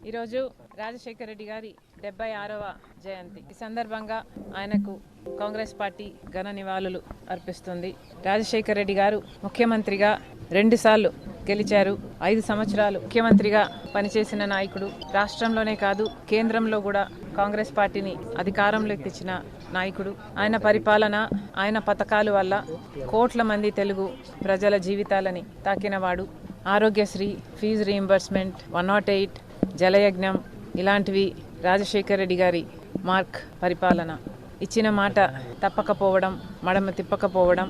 ఈరోజు రాజశేఖర రెడ్డి గారి 76వ జయంతి. ఈ సందర్భంగా ఆయనకు కాంగ్రెస్ పార్టీ ఘన నివాళులు అర్పిస్తుంది. రాజశేఖర రెడ్డి గారు ముఖ్యమంత్రిగా 2 సార్లు గెలిచారు. 5 సంవత్సరాలు ముఖ్యమంత్రిగా పనిచేసిన నాయకుడు. రాష్ట్రంలోనే కాదు కేంద్రంలో కూడా కాంగ్రెస్ పార్టీని అధికారంలోకి తెచ్చిన నాయకుడు. ఆయన పరిపాలన, ఆయన పథకాల వల్ల కోట్ల మంది తెలుగు ప్రజల జీవితాలని తాకినవాడు. ఆరోగ్యశ్రీ, ఫీజు రీయింబర్స్మెంట్, 108, జలయజ్ఞం ఇలాంటివి రాజశేఖర రెడ్డి గారి మార్క్ పరిపాలన. ఇచ్చిన మాట తప్పకపోవడం, మడమ తిప్పకపోవడం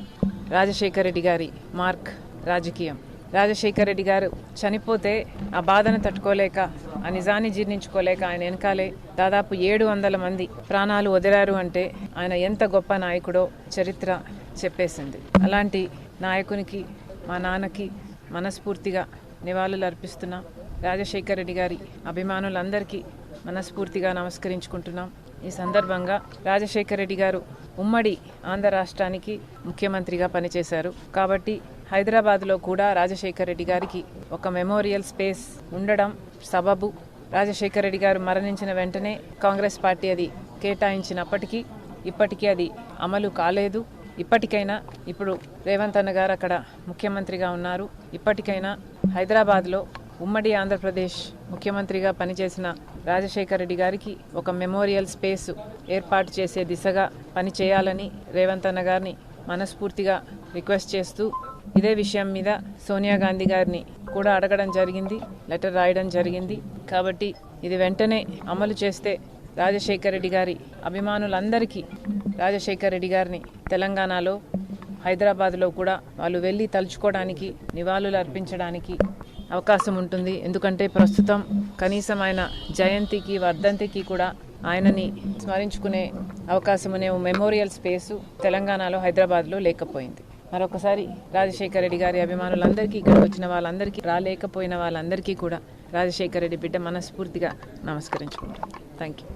రాజశేఖర రెడ్డి గారి మార్క్ రాజకీయం. రాజశేఖర రెడ్డి గారు చనిపోతే ఆ బాధను తట్టుకోలేక, ఆ నిజాన్ని జీర్ణించుకోలేక ఆయన వెనకాలే దాదాపు 700 మంది ప్రాణాలు వదిలారు అంటే ఆయన ఎంత గొప్ప నాయకుడో చరిత్ర చెప్పేసింది. అలాంటి నాయకునికి, మా నాన్నకి మనస్ఫూర్తిగా నివాళులు అర్పిస్తున్నాం. రాజశేఖర రెడ్డి గారి అభిమానులందరికీ మనస్ఫూర్తిగా నమస్కరించుకుంటున్నాం. ఈ సందర్భంగా రాజశేఖర రెడ్డి గారు ఉమ్మడి ఆంధ్ర రాష్ట్రానికి ముఖ్యమంత్రిగా పనిచేశారు. కాబట్టి హైదరాబాద్లో కూడా రాజశేఖర రెడ్డి గారికి ఒక మెమోరియల్ స్పేస్ ఉండడం సబబు. రాజశేఖర రెడ్డి గారు మరణించిన వెంటనే కాంగ్రెస్ పార్టీ అది కేటాయించినప్పటికీ ఇప్పటికీ అది అమలు కాలేదు. ఇప్పటికైనా ఇప్పుడు రేవంత్ అన్న గారు అక్కడ ముఖ్యమంత్రిగా ఉన్నారు. ఇప్పటికైనా హైదరాబాద్లో ఉమ్మడి ఆంధ్రప్రదేశ్ ముఖ్యమంత్రిగా పనిచేసిన రాజశేఖర రెడ్డి గారికి ఒక మెమోరియల్ స్పేస్ ఏర్పాటు చేసే దిశగా పనిచేయాలని రేవంత్ అన్న గారిని మనస్ఫూర్తిగా రిక్వెస్ట్ చేస్తూ, ఇదే విషయం మీద సోనియా గాంధీ గారిని కూడా అడగడం జరిగింది, లెటర్ రాయడం జరిగింది. కాబట్టి ఇది వెంటనే అమలు చేస్తే రాజశేఖర రెడ్డి గారి అభిమానులందరికీ రాజశేఖర రెడ్డి గారిని తెలంగాణలో, హైదరాబాద్లో కూడా వాళ్ళు వెళ్ళి తలుచుకోవడానికి, నివాళులు అర్పించడానికి అవకాశం ఉంటుంది. ఎందుకంటే ప్రస్తుతం కనీసం ఆయన జయంతికి, వర్ధంతికి కూడా ఆయనని స్మరించుకునే అవకాశం మెమోరియల్ స్పేసు తెలంగాణలో, హైదరాబాద్లో లేకపోయింది. మరొకసారి రాజశేఖర రెడ్డి గారి అభిమానులందరికీ, ఇక్కడ వచ్చిన వాళ్ళందరికీ, రాలేకపోయిన వాళ్ళందరికీ కూడా రాజశేఖర రెడ్డి బిడ్డ మనస్ఫూర్తిగా నమస్కరించుకుంటాం. Thank you.